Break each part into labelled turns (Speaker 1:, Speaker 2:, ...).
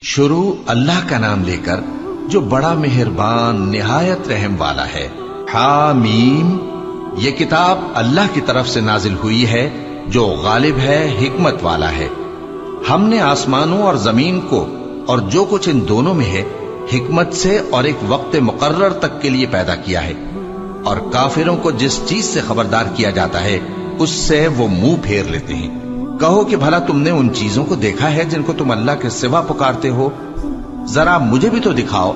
Speaker 1: شروع اللہ کا نام لے کر جو بڑا مہربان نہایت رحم والا ہے۔ حامیم، یہ کتاب اللہ کی طرف سے نازل ہوئی ہے جو غالب ہے، حکمت والا ہے۔ ہم نے آسمانوں اور زمین کو اور جو کچھ ان دونوں میں ہے حکمت سے اور ایک وقت مقرر تک کے لیے پیدا کیا ہے، اور کافروں کو جس چیز سے خبردار کیا جاتا ہے اس سے وہ منہ پھیر لیتے ہیں۔ کہو کہ بھلا تم نے ان چیزوں کو دیکھا ہے جن کو تم اللہ کے سوا پکارتے ہو؟ ذرا مجھے بھی تو دکھاؤ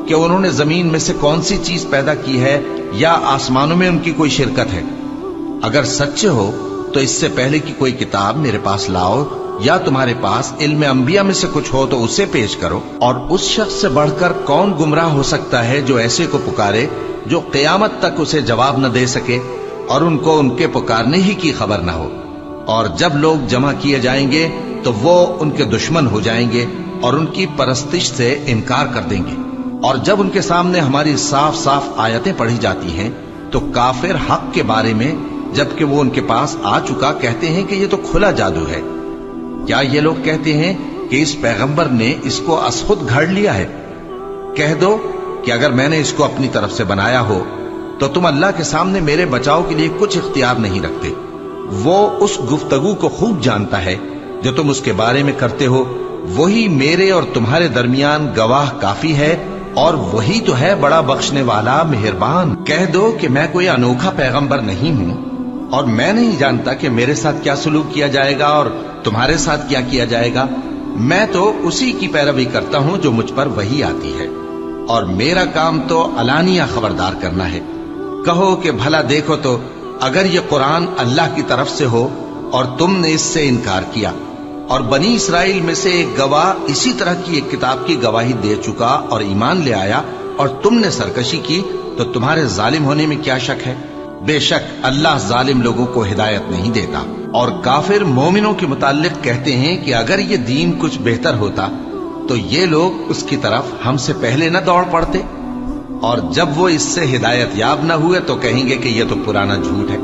Speaker 1: کہ انہوں نے زمین میں سے کون سی چیز پیدا کی ہے یا آسمانوں میں ان کی کوئی شرکت ہے؟ اگر سچے ہو تو اس سے پہلے کی کوئی کتاب میرے پاس لاؤ، یا تمہارے پاس علم انبیاء میں سے کچھ ہو تو اسے پیش کرو۔ اور اس شخص سے بڑھ کر کون گمراہ ہو سکتا ہے جو ایسے کو پکارے جو قیامت تک اسے جواب نہ دے سکے اور ان کو ان کے پکارنے ہی کی خبر نہ ہو۔ اور جب لوگ جمع کیے جائیں گے تو وہ ان کے دشمن ہو جائیں گے اور ان کی پرستش سے انکار کر دیں گے۔ اور جب ان کے سامنے ہماری صاف صاف آیتیں پڑھی جاتی ہیں تو کافر حق کے بارے میں جبکہ وہ ان کے پاس آ چکا کہتے ہیں کہ یہ تو کھلا جادو ہے۔ کیا یہ لوگ کہتے ہیں کہ اس پیغمبر نے اس کو از خود گھڑ لیا ہے؟ کہہ دو کہ اگر میں نے اس کو اپنی طرف سے بنایا ہو تو تم اللہ کے سامنے میرے بچاؤ کے لیے کچھ اختیار نہیں رکھتے۔ وہ اس گفتگو کو خوب جانتا ہے جو تم اس کے بارے میں کرتے ہو، وہی میرے اور تمہارے درمیان گواہ کافی ہے، اور وہی تو ہے بڑا بخشنے والا مہربان۔ کہہ دو کہ میں کوئی انوکھا پیغمبر نہیں ہوں، اور میں نہیں جانتا کہ میرے ساتھ کیا سلوک کیا جائے گا اور تمہارے ساتھ کیا کیا جائے گا۔ میں تو اسی کی پیروی کرتا ہوں جو مجھ پر وحی آتی ہے، اور میرا کام تو علانیہ خبردار کرنا ہے۔ کہو کہ بھلا دیکھو تو اگر یہ قرآن اللہ کی طرف سے ہو اور تم نے اس سے انکار کیا، اور بنی اسرائیل میں سے ایک گواہ اسی طرح کی ایک کتاب کی گواہی دے چکا اور ایمان لے آیا، اور تم نے سرکشی کی، تو تمہارے ظالم ہونے میں کیا شک ہے؟ بے شک اللہ ظالم لوگوں کو ہدایت نہیں دیتا۔ اور کافر مومنوں کے متعلق کہتے ہیں کہ اگر یہ دین کچھ بہتر ہوتا تو یہ لوگ اس کی طرف ہم سے پہلے نہ دوڑ پڑتے، اور جب وہ اس سے ہدایت یاب نہ ہوئے تو کہیں گے کہ یہ تو پرانا جھوٹ ہے۔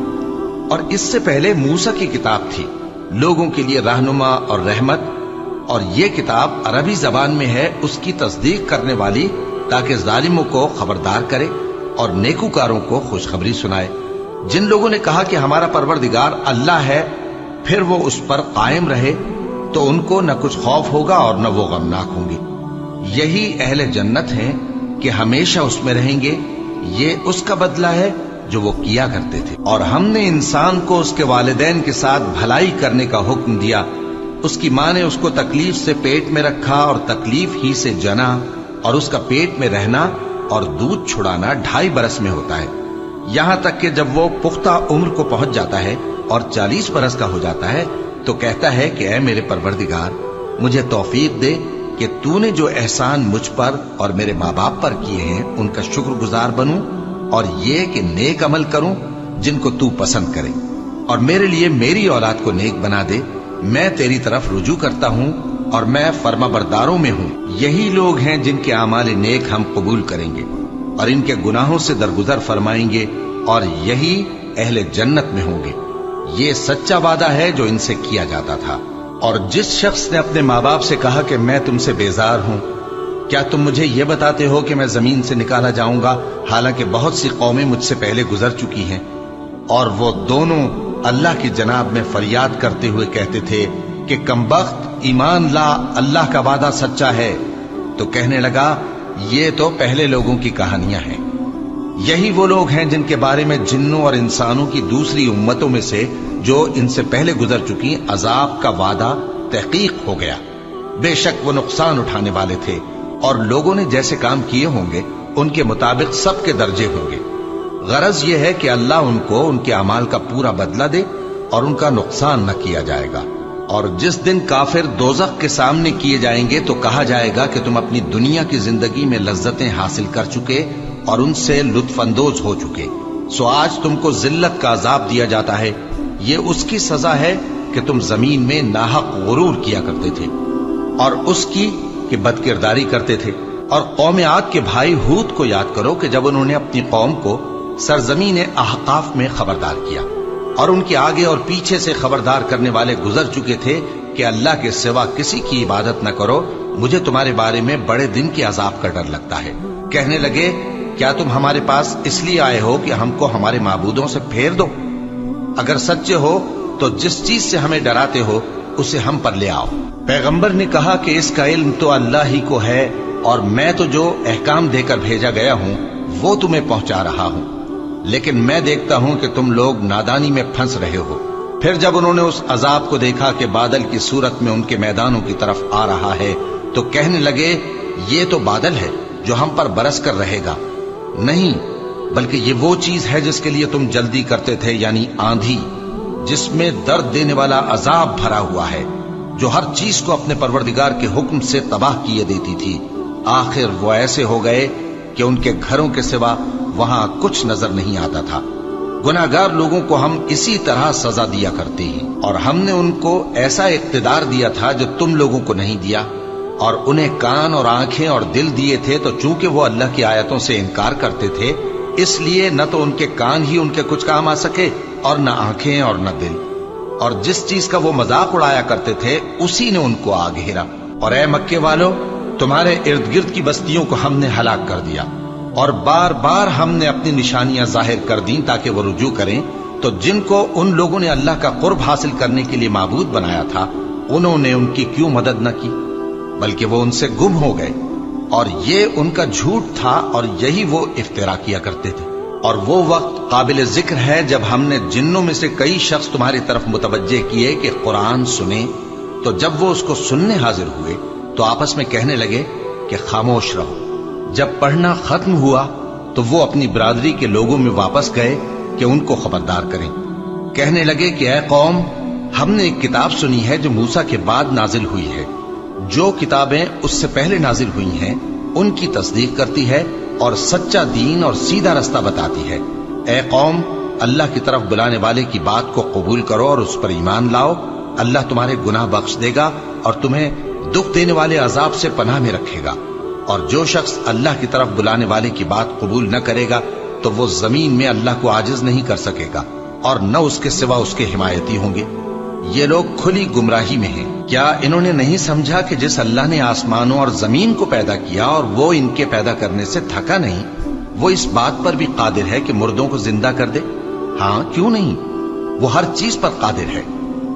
Speaker 1: اور اس سے پہلے موسیٰ کی کتاب تھی، لوگوں کے لیے رہنما اور رحمت، اور یہ کتاب عربی زبان میں ہے اس کی تصدیق کرنے والی، تاکہ ظالموں کو خبردار کرے اور نیکوکاروں کو خوشخبری سنائے۔ جن لوگوں نے کہا کہ ہمارا پروردگار اللہ ہے، پھر وہ اس پر قائم رہے تو ان کو نہ کچھ خوف ہوگا اور نہ وہ غمناک ہوں گے۔ یہی اہل جنت ہیں کہ ہمیشہ اس میں رہیں گے، یہ اس کا بدلہ ہے جو وہ کیا کرتے تھے۔ اور ہم نے انسان کو اس کے والدین کے ساتھ بھلائی کرنے کا حکم دیا۔ اس کی ماں نے اس کو تکلیف سے پیٹ میں رکھا اور تکلیف ہی سے جنا، اور اس کا پیٹ میں رہنا اور دودھ چھڑانا 2.5 برس میں ہوتا ہے، یہاں تک کہ جب وہ پختہ عمر کو پہنچ جاتا ہے اور 40 برس کا ہو جاتا ہے تو کہتا ہے کہ اے میرے پروردگار، مجھے توفیق دے کہ تو نے جو احسان مجھ پر اور میرے ماں باپ پر کیے ہیں ان کا شکر گزار بنوں، اور یہ کہ نیک عمل کروں جن کو تو پسند کرے، اور میرے لیے میری اولاد کو نیک بنا دے۔ میں تیری طرف رجوع کرتا ہوں اور میں فرما برداروں میں ہوں۔ یہی لوگ ہیں جن کے اعمال نیک ہم قبول کریں گے اور ان کے گناہوں سے درگزر فرمائیں گے، اور یہی اہل جنت میں ہوں گے۔ یہ سچا وعدہ ہے جو ان سے کیا جاتا تھا۔ اور جس شخص نے اپنے ماں باپ سے کہا کہ میں تم سے بیزار ہوں، کیا تم مجھے یہ بتاتے ہو کہ میں زمین سے نکالا جاؤں گا، حالانکہ بہت سی قومیں مجھ سے پہلے گزر چکی ہیں؟ اور وہ دونوں اللہ کی جناب میں فریاد کرتے ہوئے کہتے تھے کہ کمبخت، ایمان لا، اللہ کا وعدہ سچا ہے۔ تو کہنے لگا یہ تو پہلے لوگوں کی کہانیاں ہیں۔ یہی وہ لوگ ہیں جن کے بارے میں جنوں اور انسانوں کی دوسری امتوں میں سے جو ان سے پہلے گزر چکی عذاب کا وعدہ تحقیق ہو گیا۔ بے شک وہ نقصان اٹھانے والے تھے، اور لوگوں نے جیسے کام کیے ہوں گے ان کے مطابق سب کے درجے ہوں گے۔ غرض یہ ہے کہ اللہ ان کو ان کے اعمال کا پورا بدلہ دے اور ان کا نقصان نہ کیا جائے گا۔ اور جس دن کافر دوزخ کے سامنے کیے جائیں گے تو کہا جائے گا کہ تم اپنی دنیا کی زندگی میں لذتیں حاصل کر چکے اور ان سے لطف اندوز ہو چکے، سو آج تم کو ذلت کا عذاب دیا جاتا ہے۔ یہ اس کی سزا ہے کہ تم زمین میں ناحق غرور کیا کرتے تھے، اور اس کی کہ بد کرداری کرتے تھے۔ اور قوم عاد کے بھائی ہود کو یاد کرو کہ جب انہوں نے اپنی قوم کو سرزمین احقاف میں خبردار کیا، اور ان کے آگے اور پیچھے سے خبردار کرنے والے گزر چکے تھے کہ اللہ کے سوا کسی کی عبادت نہ کرو، مجھے تمہارے بارے میں بڑے دن کے عذاب کا ڈر لگتا ہے۔ کہنے لگے کیا تم ہمارے پاس اس لیے آئے ہو کہ ہم کو ہمارے معبودوں سے پھیر دو؟ اگر سچے ہو تو جس چیز سے ہمیں ڈراتے ہو اسے ہم پر لے آؤ۔ پیغمبر نے کہا کہ اس کا علم تو اللہ ہی کو ہے، اور میں تو جو احکام دے کر بھیجا گیا ہوں وہ تمہیں پہنچا رہا ہوں، لیکن میں دیکھتا ہوں کہ تم لوگ نادانی میں پھنس رہے ہو۔ پھر جب انہوں نے اس عذاب کو دیکھا کہ بادل کی صورت میں ان کے میدانوں کی طرف آ رہا ہے تو کہنے لگے یہ تو بادل ہے جو ہم پر برس کر رہے گا۔ نہیں، بلکہ یہ وہ چیز ہے جس کے لیے تم جلدی کرتے تھے، یعنی آندھی، جس میں درد دینے والا عذاب بھرا ہوا ہے، جو ہر چیز کو اپنے پروردگار کے حکم سے تباہ کیے دیتی تھی۔ آخر وہ ایسے ہو گئے کہ ان کے گھروں کے سوا وہاں کچھ نظر نہیں آتا تھا۔ گناہگار لوگوں کو ہم اسی طرح سزا دیا کرتے ہیں، اور ہم نے ان کو ایسا اقتدار دیا تھا جو تم لوگوں کو نہیں دیا، اور انہیں کان اور آنکھیں اور دل دیے تھے، تو چونکہ وہ اللہ کی آیتوں سے انکار کرتے تھے اس لیے نہ تو ان کے کان ہی ان کے کچھ کام آ سکے اور نہ آنکھیں اور نہ دل، اور جس چیز کا وہ مذاق اڑایا کرتے تھے اسی نے ان کو آ گھیرا۔ اور اے مکے والو، تمہارے ارد گرد کی بستیوں کو ہم نے ہلاک کر دیا، اور بار بار ہم نے اپنی نشانیاں ظاہر کر دیں تاکہ وہ رجوع کریں، تو جن کو ان لوگوں نے اللہ کا قرب حاصل کرنے کے لیے معبود بنایا تھا انہوں نے ان کی کیوں مدد نہ کی، بلکہ وہ ان سے گم ہو گئے، اور یہ ان کا جھوٹ تھا اور یہی وہ افترا کیا کرتے تھے۔ اور وہ وقت قابل ذکر ہے جب ہم نے جنوں میں سے کئی شخص تمہاری طرف متوجہ کیے کہ قرآن سنیں، تو جب وہ اس کو سننے حاضر ہوئے تو آپس میں کہنے لگے کہ خاموش رہو۔ جب پڑھنا ختم ہوا تو وہ اپنی برادری کے لوگوں میں واپس گئے کہ ان کو خبردار کریں۔ کہنے لگے کہ اے قوم، ہم نے ایک کتاب سنی ہے جو موسیٰ کے بعد نازل ہوئی ہے، جو کتابیں اس سے پہلے نازل ہوئی ہیں ان کی تصدیق کرتی ہے اور سچا دین اور سیدھا رستہ بتاتی ہے۔ اے قوم، اللہ کی طرف بلانے والے کی بات کو قبول کرو اور اس پر ایمان لاؤ، اللہ تمہارے گناہ بخش دے گا اور تمہیں دکھ دینے والے عذاب سے پناہ میں رکھے گا۔ اور جو شخص اللہ کی طرف بلانے والے کی بات قبول نہ کرے گا تو وہ زمین میں اللہ کو عاجز نہیں کر سکے گا، اور نہ اس کے سوا اس کے حمایتی ہوں گے۔ یہ لوگ کھلی گمراہی میں ہیں۔ کیا انہوں نے نہیں سمجھا کہ جس اللہ نے آسمانوں اور زمین کو پیدا کیا اور وہ ان کے پیدا کرنے سے تھکا نہیں، وہ اس بات پر بھی قادر ہے کہ مردوں کو زندہ کر دے؟ ہاں، کیوں نہیں، وہ ہر چیز پر قادر ہے۔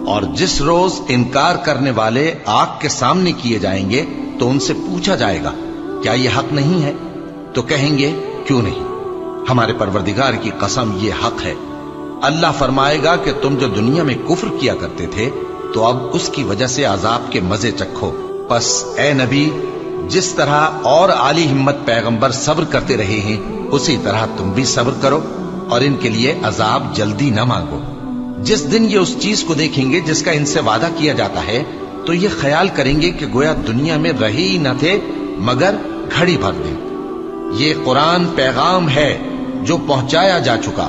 Speaker 1: اور جس روز انکار کرنے والے آگ کے سامنے کیے جائیں گے تو ان سے پوچھا جائے گا کیا یہ حق نہیں ہے؟ تو کہیں گے کیوں نہیں، ہمارے پروردگار کی قسم یہ حق ہے۔ اللہ فرمائے گا کہ تم جو دنیا میں کفر کیا کرتے تھے تو اب اس کی وجہ سے عذاب کے مزے چکھو۔ پس اے نبی، جس طرح اور عالی ہمت پیغمبر صبر کرتے رہے ہیں اسی طرح تم بھی صبر کرو، اور ان کے لیے عذاب جلدی نہ مانگو۔ جس دن یہ اس چیز کو دیکھیں گے جس کا ان سے وعدہ کیا جاتا ہے تو یہ خیال کریں گے کہ گویا دنیا میں رہے ہی نہ تھے مگر گھڑی بھر دن۔ یہ قرآن پیغام ہے جو پہنچایا جا چکا،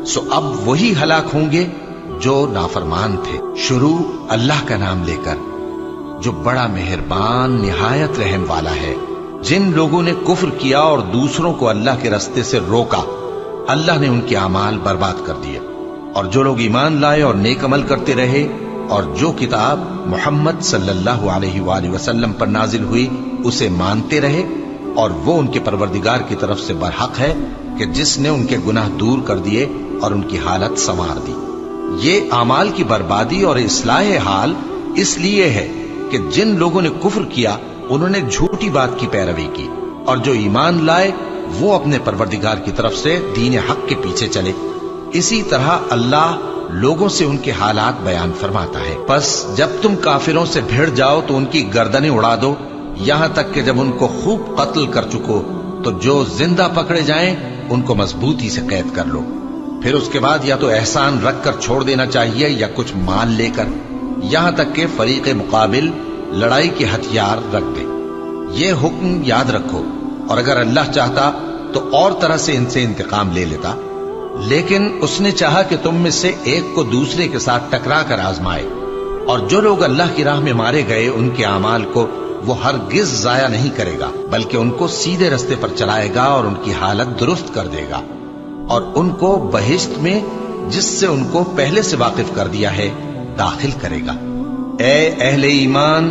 Speaker 1: سو اب وہی ہلاک ہوں گے جو نافرمان تھے۔ شروع اللہ کا نام لے کر جو بڑا مہربان نہایت رحم والا ہے۔ جن لوگوں نے کفر کیا اور دوسروں کو اللہ کے رستے سے روکا، اللہ نے ان کے اعمال برباد کر دیے، اور جو لوگ ایمان لائے اور نیک عمل کرتے رہے اور جو کتاب محمد صلی اللہ علیہ وآلہ وسلم پر نازل ہوئی اسے مانتے رہے، اور وہ ان کے پروردگار کی طرف سے برحق ہے کہ جس نے ان کے گناہ دور کر دیے اور ان کی حالت سنوار دی۔ یہ اعمال کی بربادی اور اصلاح حال اس لیے ہے کہ جن لوگوں نے کفر کیا انہوں نے جھوٹی بات کی پیروی کی، اور جو ایمان لائے وہ اپنے پروردگار کی طرف سے دین حق کے پیچھے چلے۔ اسی طرح اللہ لوگوں سے ان کے حالات بیان فرماتا ہے۔ پس جب تم کافروں سے بھیڑ جاؤ تو ان کی گردنیں اڑا دو، یہاں تک کہ جب ان کو خوب قتل کر چکو تو جو زندہ پکڑے جائیں ان کو مضبوطی سے قید کر لو۔ پھر اس کے بعد یا تو احسان رکھ کر چھوڑ دینا چاہیے یا کچھ مال لے کر، یہاں تک کہ فریق مقابل لڑائی کے ہتھیار رکھ دے۔ یہ حکم یاد رکھو، اور اگر اللہ چاہتا تو اور طرح سے ان سے انتقام لے لیتا، لیکن اس نے چاہا کہ تم میں سے ایک کو دوسرے کے ساتھ ٹکرا کر آزمائے۔ اور جو لوگ اللہ کی راہ میں مارے گئے ان کے اعمال کو وہ ہرگز ضائع نہیں کرے گا، بلکہ ان کو سیدھے رستے پر چلائے گا اور ان کی حالت درست کر دے گا، اور ان کو بہشت میں جس سے ان کو پہلے سے واقف کر دیا ہے داخل کرے گا۔ اے اہل ایمان،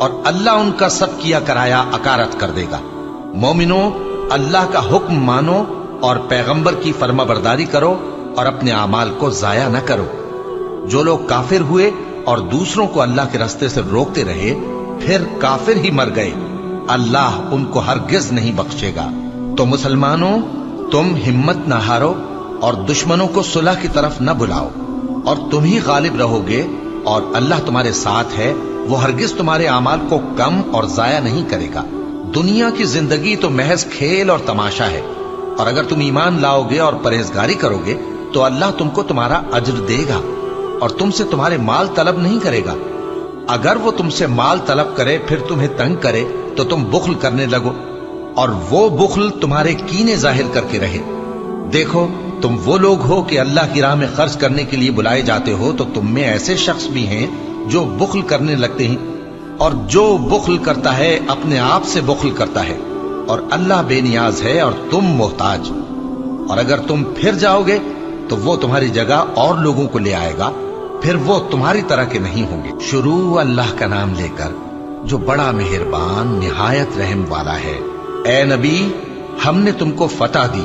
Speaker 1: اور اللہ ان کا سب کیا کرایا اکارت کر دے گا۔ مومنو، اللہ کا حکم مانو اور پیغمبر کی فرما برداری کرو اور اپنے اعمال کو ضائع نہ کرو۔ جو لوگ کافر ہوئے اور دوسروں کو اللہ کے راستے سے روکتے رہے پھر کافر ہی مر گئے، اللہ ان کو ہرگز نہیں بخشے گا۔ تو مسلمانوں، تم ہمت نہ ہارو اور دشمنوں کو صلح کی طرف نہ بلاؤ، اور تم ہی غالب رہو گے، اور اللہ تمہارے ساتھ ہے، وہ ہرگز تمہارے اعمال کو کم اور ضائع نہیں کرے گا۔ دنیا کی زندگی تو محض کھیل اور تماشا ہے، اور اگر تم ایمان لاؤ گے اور پرہیزگاری کرو گے تو اللہ تم کو تمہارا اجر دے گا اور تم سے تمہارے مال طلب نہیں کرے گا۔ اگر وہ تم سے مال طلب کرے پھر تمہیں تنگ کرے تو تم بخل کرنے لگو، اور وہ بخل تمہارے کینے ظاہر کر کے رہے۔ دیکھو، تم وہ لوگ ہو کہ اللہ کی راہ میں خرچ کرنے کے لیے بلائے جاتے ہو، تو تم میں ایسے شخص بھی ہیں جو بخل کرنے لگتے ہیں، اور جو بخل کرتا ہے اپنے آپ سے بخل کرتا ہے، اور اللہ بے نیاز ہے اور تم محتاج۔ اور اگر تم پھر جاؤ گے تو وہ تمہاری جگہ اور لوگوں کو لے آئے گا، پھر وہ تمہاری طرح کے نہیں ہوں گے۔ شروع اللہ کا نام لے کر جو بڑا مہربان نہایت رحم والا ہے۔ اے نبی، ہم نے تم کو فتح دی،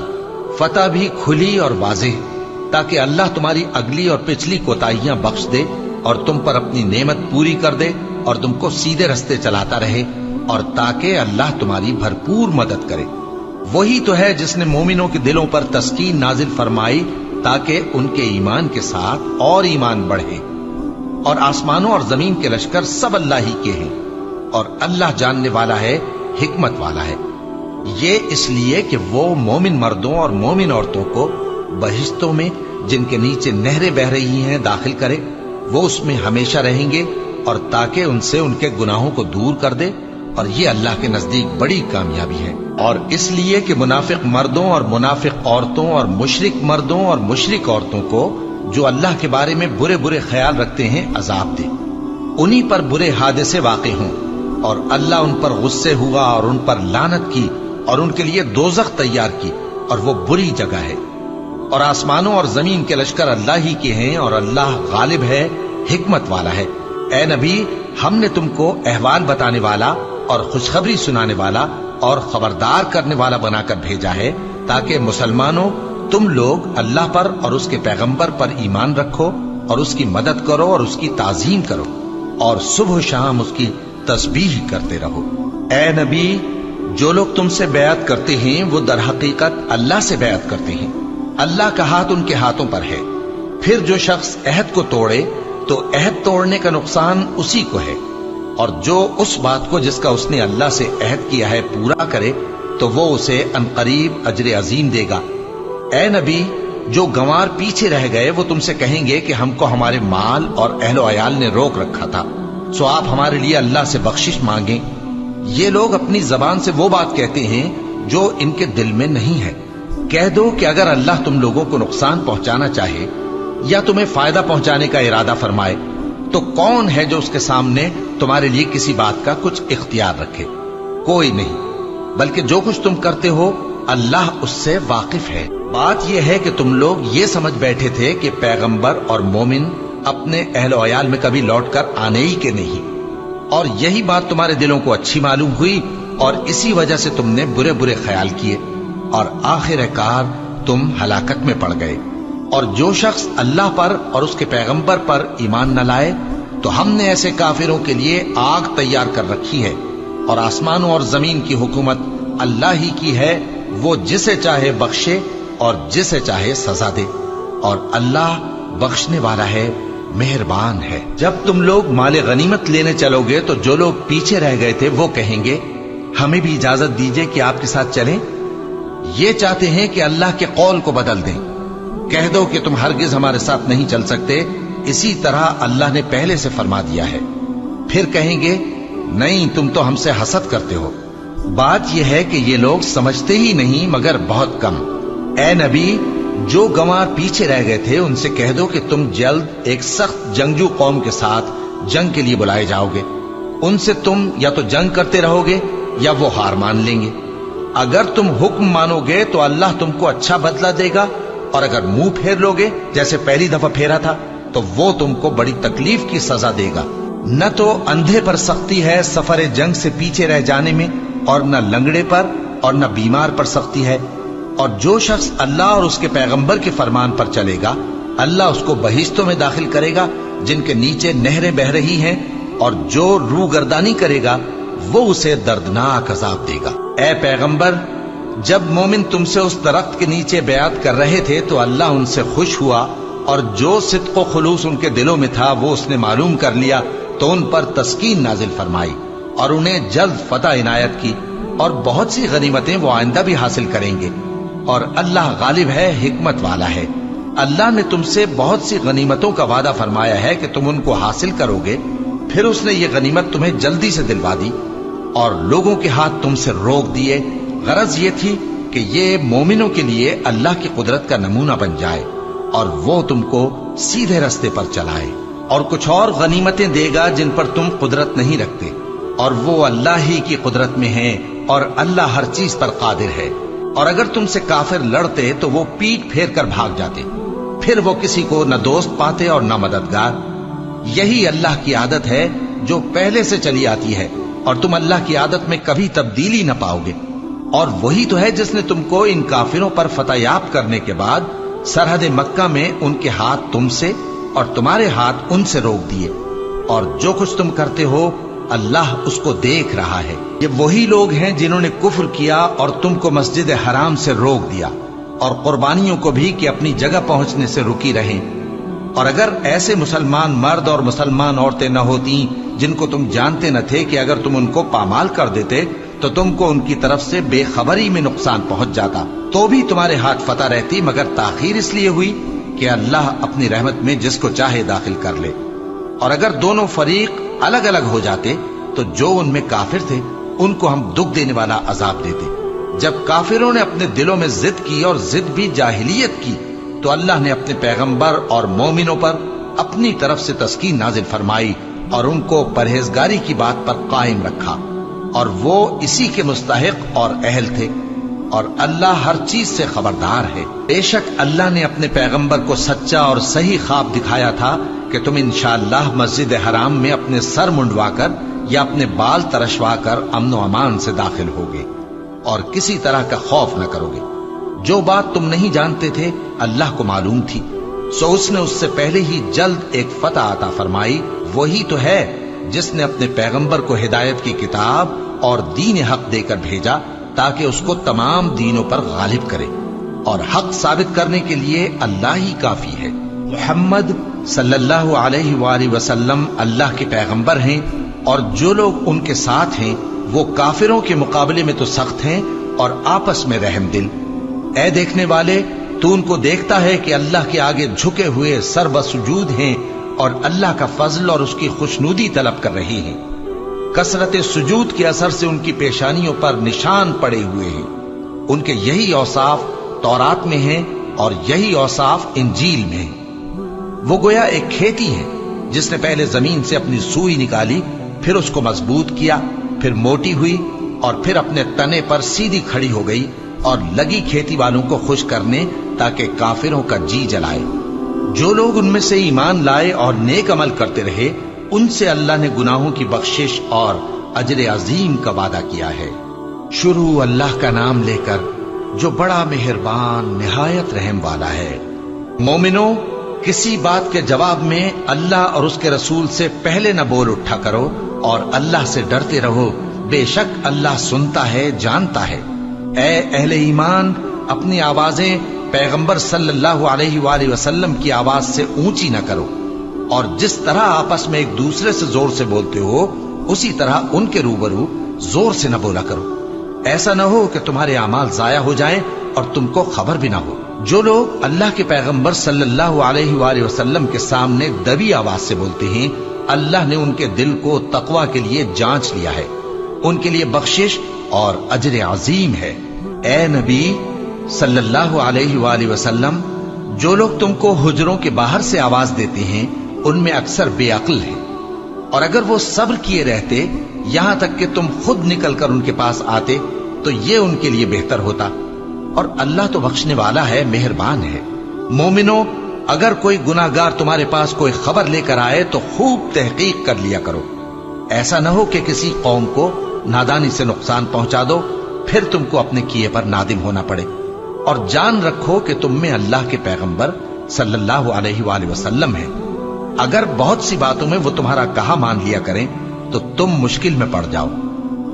Speaker 1: فتح بھی کھلی اور واضح، تاکہ اللہ تمہاری اگلی اور پچھلی کوتاہیاں بخش دے اور تم پر اپنی نعمت پوری کر دے اور تم کو سیدھے رستے چلاتا رہے، اور تاکہ اللہ تمہاری بھرپور مدد کرے۔ وہی تو ہے جس نے مومنوں کے دلوں پر تسکین نازل فرمائی تاکہ ان کے ایمان کے ساتھ اور ایمان بڑھے۔ اور آسمانوں اور زمین کے لشکر سب اللہ ہی کے ہیں، اور اللہ جاننے والا ہے، حکمت والا ہے۔ یہ اس لیے کہ وہ مومن مردوں اور مومن عورتوں کو بہشتوں میں جن کے نیچے نہریں بہ رہی ہیں داخل کرے، وہ اس میں ہمیشہ رہیں گے، اور تاکہ ان سے ان کے گناہوں کو دور کر دے، اور یہ اللہ کے نزدیک بڑی کامیابی ہے۔ اور اس لیے کہ منافق مردوں اور منافق عورتوں اور مشرک مردوں اور مشرک عورتوں کو جو اللہ کے بارے میں برے برے خیال رکھتے ہیں عذاب دے، انہی پر برے حادثے واقع ہوں، اور اللہ ان پر غصے ہوا اور ان پر لعنت کی اور ان کے لیے دوزخ تیار کی، اور وہ بری جگہ ہے۔ اور آسمانوں اور زمین کے لشکر اللہ ہی کے ہیں، اور اللہ غالب ہے، حکمت والا ہے۔ اے نبی، ہم نے تم کو احوال بتانے والا اور خوشخبری سنانے والا اور خبردار کرنے والا بنا کر بھیجا ہے، تاکہ مسلمانوں تم لوگ اللہ پر اور اس کے پیغمبر پر ایمان رکھو اور اس کی مدد کرو اور اس کی تعظیم کرو، اور صبح و شام اس کی تسبیح کرتے رہو۔ اے نبی، جو لوگ تم سے بیعت کرتے ہیں وہ در حقیقت اللہ سے بیعت کرتے ہیں، اللہ کا ہاتھ ان کے ہاتھوں پر ہے۔ پھر جو شخص عہد کو توڑے تو عہد توڑنے کا نقصان اسی کو ہے، اور جو اس بات کو جس کا اس نے اللہ سے عہد کیا ہے پورا کرے تو وہ اسے عنقریب اجر عظیم دے گا۔ اے نبی، جو گنوار پیچھے رہ گئے وہ تم سے کہیں گے کہ ہم کو ہمارے مال اور اہل و عیال نے روک رکھا تھا، سو آپ ہمارے لیے اللہ سے بخشش مانگیں۔ یہ لوگ اپنی زبان سے وہ بات کہتے ہیں جو ان کے دل میں نہیں ہے۔ کہہ دو کہ اگر اللہ تم لوگوں کو نقصان پہنچانا چاہے یا تمہیں فائدہ پہنچانے کا ارادہ فرمائے تو کون ہے جو اس کے سامنے تمہارے لیے کسی بات کا کچھ اختیار رکھے؟ کوئی نہیں، بلکہ جو کچھ تم کرتے ہو اللہ اس سے واقف ہے۔ بات یہ ہے کہ تم لوگ یہ سمجھ بیٹھے تھے کہ پیغمبر اور مومن اپنے اہل و عیال میں کبھی لوٹ کر آنے ہی کے نہیں، اور یہی بات تمہارے دلوں کو اچھی معلوم ہوئی اور اسی وجہ سے تم نے برے برے خیال کیے، اور آخر کار تم ہلاکت میں پڑ گئے۔ اور جو شخص اللہ پر اور اس کے پیغمبر پر ایمان نہ لائے تو ہم نے ایسے کافروں کے لیے آگ تیار کر رکھی ہے، اور آسمانوں اور زمین کی حکومت اللہ ہی کی ہے، وہ جسے چاہے بخشے اور جسے چاہے سزا دے، اور اللہ بخشنے والا ہے، مہربان ہے۔ جب تم لوگ مال غنیمت لینے چلو گے تو جو لوگ پیچھے رہ گئے تھے وہ کہیں گے ہمیں بھی اجازت دیجئے کہ آپ کے ساتھ چلیں، یہ چاہتے ہیں کہ اللہ کے قول کو بدل دیں۔ کہہ دو کہ تم ہرگز ہمارے ساتھ نہیں چل سکتے، اسی طرح اللہ نے پہلے سے فرما دیا ہے۔ پھر کہیں گے نہیں، تم تو ہم سے حسد کرتے ہو۔ بات یہ ہے کہ یہ لوگ سمجھتے ہی نہیں مگر بہت کم۔ اے نبی، جو گنوار پیچھے رہ گئے تھے ان سے کہہ دو کہ تم جلد ایک سخت جنگجو قوم کے ساتھ جنگ کے لیے بلائے جاؤ گے، ان سے تم یا تو جنگ کرتے رہو گے یا وہ ہار مان لیں گے۔ اگر تم حکم مانو گے تو اللہ تم کو اچھا بدلہ دے گا، اور اگر منہ پھیر لو گے جیسے پہلی دفعہ پھیرا تھا تو وہ تم کو بڑی تکلیف کی سزا دے گا۔ نہ تو اندھے پر سختی ہے سفر جنگ سے پیچھے رہ جانے میں، اور نہ لنگڑے پر اور نہ بیمار پر سختی ہے، اور جو شخص اللہ اور اس کے پیغمبر کے فرمان پر چلے گا اللہ اس کو بہشتوں میں داخل کرے گا جن کے نیچے نہریں بہ رہی ہیں، اور جو روگردانی کرے گا وہ اسے دردناک عذاب دے گا۔ اے پیغمبر، جب مومن تم سے اس درخت کے نیچے بیعت کر رہے تھے تو اللہ ان سے خوش ہوا، اور جو صدق و خلوص ان کے دلوں میں تھا وہ اس نے معلوم کر لیا تو ان پر تسکین نازل فرمائی اور انہیں جلد فتح عنایت کی، اور بہت سی غنیمتیں وہ آئندہ بھی حاصل کریں گے، اور اللہ غالب ہے، حکمت والا ہے۔ اللہ نے تم سے بہت سی غنیمتوں کا وعدہ فرمایا ہے کہ تم ان کو حاصل کرو گے، پھر اس نے یہ غنیمت تمہیں جلدی سے دلوا دی اور لوگوں کے ہاتھ تم سے روک دیے۔ غرض یہ تھی کہ یہ مومنوں کے لیے اللہ کی قدرت کا نمونہ بن جائے اور وہ تم کو سیدھے رستے پر چلائے، اور کچھ اور غنیمتیں دے گا جن پر تم قدرت نہیں رکھتے، اور وہ اللہ ہی کی قدرت میں ہیں، اور اللہ ہر چیز پر قادر ہے۔ اور اگر تم سے کافر لڑتے تو وہ پیٹ پھیر کر بھاگ جاتے، پھر وہ کسی کو نہ دوست پاتے اور نہ مددگار۔ یہی اللہ کی عادت ہے جو پہلے سے چلی آتی ہے، اور تم اللہ کی عادت میں کبھی تبدیلی نہ پاؤ گے۔ اور وہی تو ہے جس نے تم کو ان کافروں پر فتح یاب کرنے کے بعد سرحد مکہ میں ان کے ہاتھ تم سے اور تمہارے ہاتھ ان سے روک دیے، اور جو کچھ تم کرتے ہو اللہ اس کو دیکھ رہا ہے۔ یہ وہی لوگ ہیں جنہوں نے کفر کیا اور تم کو مسجد حرام سے روک دیا، اور قربانیوں کو بھی کہ اپنی جگہ پہنچنے سے رکی رہیں۔ اور اگر ایسے مسلمان مرد اور مسلمان عورتیں نہ ہوتی جن کو تم جانتے نہ تھے کہ اگر تم ان کو پامال کر دیتے تو تم کو ان کی طرف سے بے خبری میں نقصان پہنچ جاتا، تو بھی تمہارے ہاتھ فتح رہتی، مگر تاخیر اس لیے ہوئی کہ اللہ اپنی رحمت میں جس کو چاہے داخل کر لے۔ اور اگر دونوں فریق الگ الگ ہو جاتے تو جو ان میں کافر تھے ان کو ہم دکھ دینے والا عذاب دیتے۔ جب کافروں نے اپنے دلوں میں ضد کی، اور ضد بھی جاہلیت کی، تو اللہ نے اپنے پیغمبر اور مومنوں پر اپنی طرف سے تسکین نازل فرمائی اور ان کو پرہیزگاری کی بات پر قائم رکھا، اور وہ اسی کے مستحق اور اہل تھے، اور اللہ ہر چیز سے خبردار ہے۔ بے شک اللہ نے اپنے پیغمبر کو سچا اور صحیح خواب دکھایا تھا کہ تم انشاءاللہ مسجد حرام میں اپنے سر منڈوا کر یا اپنے بال ترشوا کر امن و امان سے داخل ہوگے اور کسی طرح کا خوف نہ کرو گے۔ جو بات تم نہیں جانتے تھے اللہ کو معلوم تھی، سو اس نے اس سے پہلے ہی جلد ایک فتح عطا فرمائی۔ وہی تو ہے جس نے اپنے پیغمبر کو ہدایت کی کتاب اور دین حق دے کر بھیجا تاکہ اس کو تمام دینوں پر غالب کرے، اور حق ثابت کرنے کے لیے اللہ ہی کافی ہے۔ محمد صلی اللہ علیہ وآلہ وسلم اللہ کے پیغمبر ہیں، اور جو لوگ ان کے ساتھ ہیں وہ کافروں کے مقابلے میں تو سخت ہیں اور آپس میں رحم دل۔ اے دیکھنے والے، تو ان کو دیکھتا ہے کہ اللہ کے آگے جھکے ہوئے سر بسجود ہیں اور اللہ کا فضل اور اس کی خوشنودی طلب کر رہے ہیں۔ کثرت سجود کے اثر سے ان کی پیشانیوں پر نشان پڑے ہوئے ہیں۔ ان کے یہی اوصاف تورات میں ہیں اور یہی اوصاف انجیل میں ہیں۔ وہ گویا ایک کھیتی ہے جس نے پہلے زمین سے اپنی سوئی نکالی، پھر اس کو مضبوط کیا، پھر موٹی ہوئی، اور پھر اپنے تنے پر سیدھی کھڑی ہو گئی، اور لگی کھیتی والوں کو خوش کرنے تاکہ کافروں کا جی جلائے۔ جو لوگ ان میں سے ایمان لائے اور نیک عمل کرتے رہے ان سے اللہ نے گناہوں کی بخشش اور اجر عظیم کا وعدہ کیا ہے۔ شروع اللہ کا نام لے کر جو بڑا مہربان نہایت رحم والا ہے۔ مومنوں، کسی بات کے جواب میں اللہ اور اس کے رسول سے پہلے نہ بول اٹھا کرو، اور اللہ سے ڈرتے رہو، بے شک اللہ سنتا ہے، جانتا ہے۔ اے اہل ایمان، اپنی آوازیں پیغمبر صلی اللہ علیہ وآلہ وسلم کی آواز سے اونچی نہ کرو، اور جس طرح آپس میں ایک دوسرے سے زور سے بولتے ہو اسی طرح ان کے روبرو زور سے نہ بولا کرو، ایسا نہ ہو کہ تمہارے اعمال ضائع ہو جائیں اور تم کو خبر بھی نہ ہو۔ جو لوگ اللہ کے پیغمبر صلی اللہ علیہ وآلہ وسلم کے سامنے دبی آواز سے بولتے ہیں اللہ نے ان کے دل کو تقوی کے لیے جانچ لیا ہے، ان کے لیے بخشش اور اجر عظیم ہے۔ اے نبی صلی اللہ علیہ وآلہ وسلم، جو لوگ تم کو حجروں کے باہر سے آواز دیتے ہیں ان میں اکثر بے عقل ہیں، اور اگر وہ صبر کیے رہتے یہاں تک کہ تم خود نکل کر ان کے پاس آتے تو یہ ان کے لیے بہتر ہوتا، اور اللہ تو بخشنے والا ہے، مہربان ہے۔ مومنوں، اگر کوئی گناہگار تمہارے پاس کوئی خبر لے کر آئے تو خوب تحقیق کر لیا کرو، ایسا نہ ہو کہ کسی قوم کو نادانی سے نقصان پہنچا دو، پھر تم کو اپنے کیے پر نادم ہونا پڑے۔ اور جان رکھو کہ تم میں اللہ کے پیغمبر صلی اللہ علیہ وآلہ وسلم ہیں، اگر بہت سی باتوں میں وہ تمہارا کہا مان لیا کریں تو تم مشکل میں پڑ جاؤ،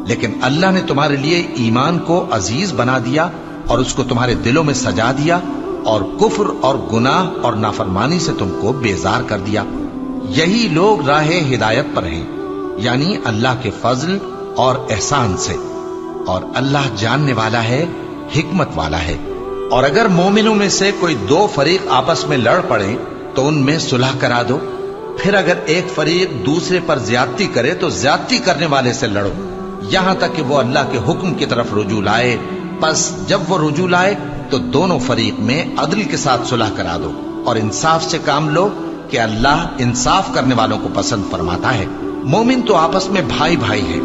Speaker 1: لیکن اللہ نے تمہارے لیے ایمان کو عزیز بنا دیا اور اس کو تمہارے دلوں میں سجا دیا، اور کفر اور گناہ اور نافرمانی سے تم کو بیزار کر دیا۔ یہی لوگ راہ ہدایت پر ہیں، یعنی اللہ کے فضل اور احسان سے، اور اللہ جاننے والا ہے، حکمت والا ہے۔ اور اگر مومنوں میں سے کوئی دو فریق آپس میں لڑ پڑیں تو ان میں صلح کرا دو، پھر اگر ایک فریق دوسرے پر زیادتی کرے تو زیادتی کرنے والے سے لڑو، یہاں تک کہ وہ اللہ کے حکم کی طرف رجوع لائے۔ پس جب وہ رجوع لائے تو دونوں فریق میں عدل کے ساتھ صلح کرا دو اور انصاف سے کام لو کہ اللہ انصاف کرنے والوں کو پسند فرماتا ہے۔ مومن تو آپس میں بھائی بھائی ہے،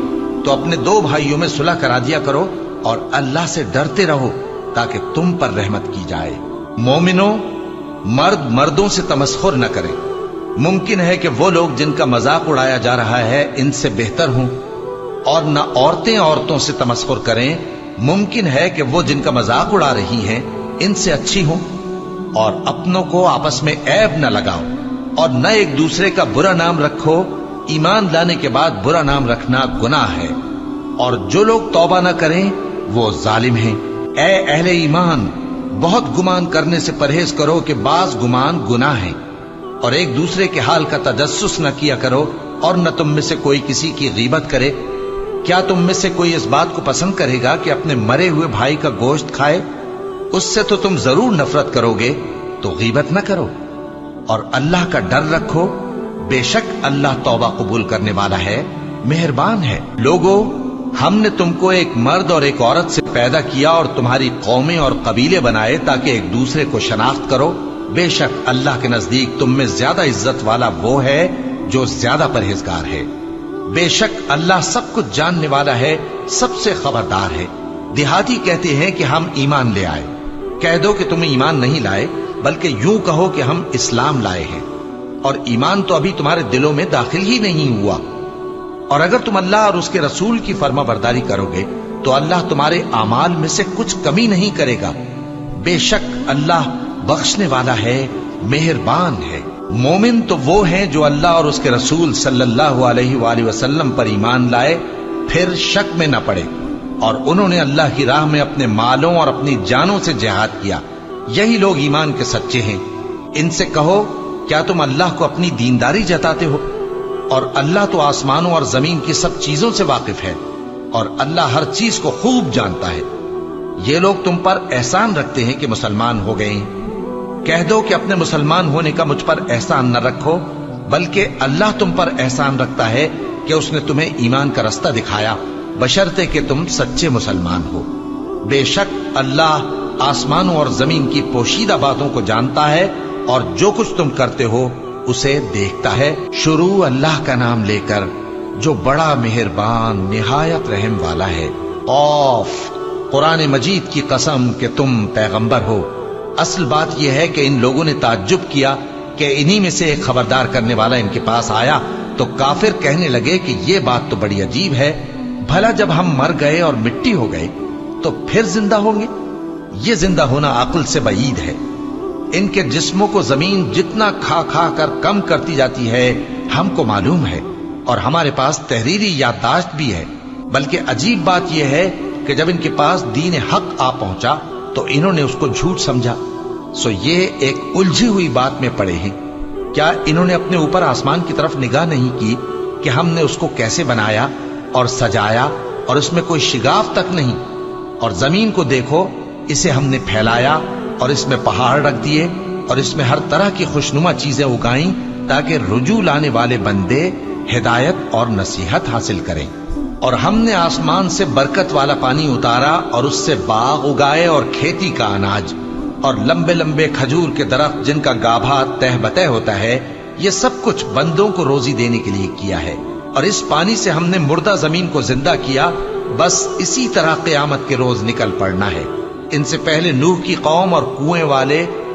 Speaker 1: تو اپنے دو بھائیوں میں صلح کرا دیا کرو اور اللہ سے ڈرتے رہو تاکہ تم پر رحمت کی جائے۔ مومنوں، مرد مردوں سے تمسخر نہ کریں۔ ممکن ہے کہ وہ لوگ جن کا مذاق اڑایا جا رہا ہے ان سے بہتر ہوں، اور نہ عورتیں عورتوں سے تمسخر کریں۔ ممکن ہے کہ وہ جن کا مذاق اڑا رہی ہیں ان سے اچھی ہوں۔ اور اپنوں کو آپس میں عیب نہ لگاؤ اور نہ ایک دوسرے کا برا نام رکھو، ایمان لانے کے بعد برا نام رکھنا گناہ ہے، اور جو لوگ توبہ نہ کریں وہ ظالم ہیں۔ اے اہل ایمان، بہت گمان کرنے سے پرہیز کرو کہ بعض گمان گناہ ہیں، اور ایک دوسرے کے حال کا تجسس نہ کیا کرو، اور نہ تم میں سے کوئی کسی کی غیبت کرے۔ کیا تم میں سے کوئی اس بات کو پسند کرے گا کہ اپنے مرے ہوئے بھائی کا گوشت کھائے؟ اس سے تو تم ضرور نفرت کرو گے، تو غیبت نہ کرو، اور اللہ کا ڈر رکھو، بے شک اللہ توبہ قبول کرنے والا ہے، مہربان ہے۔ لوگو، ہم نے تم کو ایک مرد اور ایک عورت سے پیدا کیا اور تمہاری قومیں اور قبیلے بنائے تاکہ ایک دوسرے کو شناخت کرو۔ بے شک اللہ کے نزدیک تم میں زیادہ عزت والا وہ ہے جو زیادہ پرہیزگار ہے۔ بے شک اللہ سب کچھ جاننے والا ہے، سب سے خبردار ہے۔ دیہاتی کہتے ہیں کہ ہم ایمان لے آئے، کہہ دو کہ تم ایمان نہیں لائے، بلکہ یوں کہو کہ ہم اسلام لائے ہیں، اور ایمان تو ابھی تمہارے دلوں میں داخل ہی نہیں ہوا۔ اور اگر تم اللہ اور اس کے رسول کی فرما برداری کرو گے تو اللہ تمہارے اعمال میں سے کچھ کمی نہیں کرے گا۔ بے شک اللہ بخشنے والا ہے، مہربان ہے۔ مومن تو وہ ہیں جو اللہ اور اس کے رسول صلی اللہ علیہ وآلہ وسلم پر ایمان لائے، پھر شک میں نہ پڑے، اور انہوں نے اللہ کی راہ میں اپنے مالوں اور اپنی جانوں سے جہاد کیا۔ یہی لوگ ایمان کے سچے ہیں۔ ان سے کہو، کیا تم اللہ کو اپنی دینداری جتاتے ہو؟ اور اللہ تو آسمانوں اور زمین کی سب چیزوں سے واقف ہے، اور اللہ ہر چیز کو خوب جانتا ہے۔ یہ لوگ تم پر احسان رکھتے ہیں کہ مسلمان ہو گئے ہیں۔ کہہ دو کہ اپنے مسلمان ہونے کا مجھ پر احسان نہ رکھو، بلکہ اللہ تم پر احسان رکھتا ہے کہ اس نے تمہیں ایمان کا رستہ دکھایا، بشرطے کہ تم سچے مسلمان ہو۔ بے شک اللہ آسمانوں اور زمین کی پوشیدہ باتوں کو جانتا ہے، اور جو کچھ تم کرتے ہو اسے دیکھتا ہے۔ شروع اللہ کا نام لے کر جو بڑا مہربان نہایت رحم والا ہے۔ قاف، قرآن مجید کی قسم کہ تم پیغمبر ہو۔ اصل بات یہ ہے کہ ان لوگوں نے تعجب کیا کہ انہی میں سے ایک خبردار کرنے والا ان کے پاس آیا، تو کافر کہنے لگے کہ یہ بات تو بڑی عجیب ہے، بھلا جب ہم مر گئے اور مٹی ہو گئے تو پھر زندہ ہوں گے؟ یہ زندہ ہونا عقل سے بعید ہے۔ ان کے جسموں کو زمین جتنا کھا کھا کر کم کرتی جاتی ہے ہم کو معلوم ہے، اور ہمارے پاس تحریری یادداشت بھی ہے۔ بلکہ عجیب بات یہ ہے کہ جب ان کے پاس دین حق آ پہنچا تو انہوں نے اس کو جھوٹ سمجھا، سو یہ ایک الجھی ہوئی بات میں پڑے ہیں۔ کیا انہوں نے اپنے اوپر آسمان کی طرف نگاہ نہیں کی کہ ہم نے اس کو کیسے بنایا اور سجایا، اور اس میں کوئی شگاف تک نہیں؟ اور زمین کو دیکھو، اسے ہم نے پھیلایا اور اس میں پہاڑ رکھ دیے، اور اس میں ہر طرح کی خوشنما چیزیں اگائیں تاکہ رجوع لانے والے بندے ہدایت اور نصیحت حاصل کریں۔ اور ہم نے آسمان سے برکت والا پانی اتارا اور اس سے باغ اگائے اور کھیتی کا اناج، اور لمبے لمبے کھجور کے درخت جن کا گابھا تہ بتہ ہوتا ہے۔ یہ سب کچھ بندوں کو روزی دینے کے لیے کیا ہے۔ اور اس پانی سے ہم نے مردہ زمین کو زندہ کیا، بس اسی طرح قیامت کے روز نکل پڑنا ہے۔ ان سے پہلے نوح کی قوم اور کنویں والے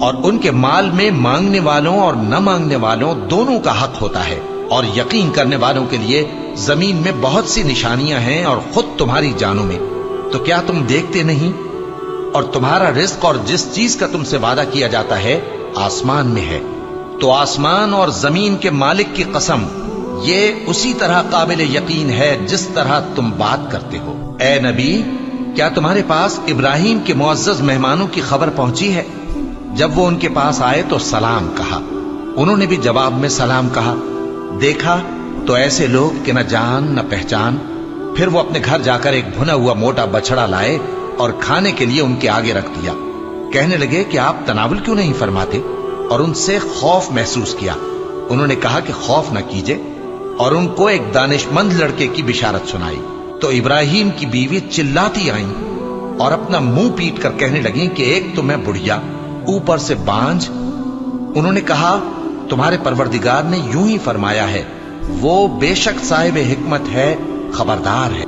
Speaker 1: اور ان کے مال میں مانگنے والوں اور نہ مانگنے والوں دونوں کا حق ہوتا ہے، اور یقین کرنے والوں کے لیے زمین میں بہت سی نشانیاں ہیں اور خود تمہاری جانوں میں، تو کیا تم دیکھتے نہیں؟ اور تمہارا رزق اور جس چیز کا تم سے وعدہ کیا جاتا ہے آسمان میں ہے، تو آسمان اور زمین کے مالک کی قسم، یہ اسی طرح قابل یقین ہے جس طرح تم بات کرتے ہو۔ اے نبی، کیا تمہارے پاس ابراہیم کے معزز مہمانوں کی خبر پہنچی ہے؟ جب وہ ان کے پاس آئے تو سلام کہا، انہوں نے بھی جواب میں سلام کہا۔ دیکھا تو ایسے لوگ کہ نہ جان نہ پہچان۔ پھر وہ اپنے گھر جا کر ایک بھنا ہوا موٹا بچڑا لائے اور کھانے کے لیے ان کے آگے رکھ دیا۔ کہنے لگے کہ آپ تناول کیوں نہیں فرماتے؟ اور ان سے خوف محسوس کیا۔ انہوں نے کہا کہ خوف نہ کیجے، اور ان کو ایک دانشمند لڑکے کی بشارت سنائی۔ تو ابراہیم کی بیوی چلاتی آئیں اور اپنا منہ پیٹ کر کہنے لگیں کہ ایک تو میں بڑھیا، اوپر سے بانجھ۔ انہوں نے کہا تمہارے پروردگار نے یوں ہی فرمایا ہے، وہ بے شک صاحب حکمت ہے، خبردار ہے۔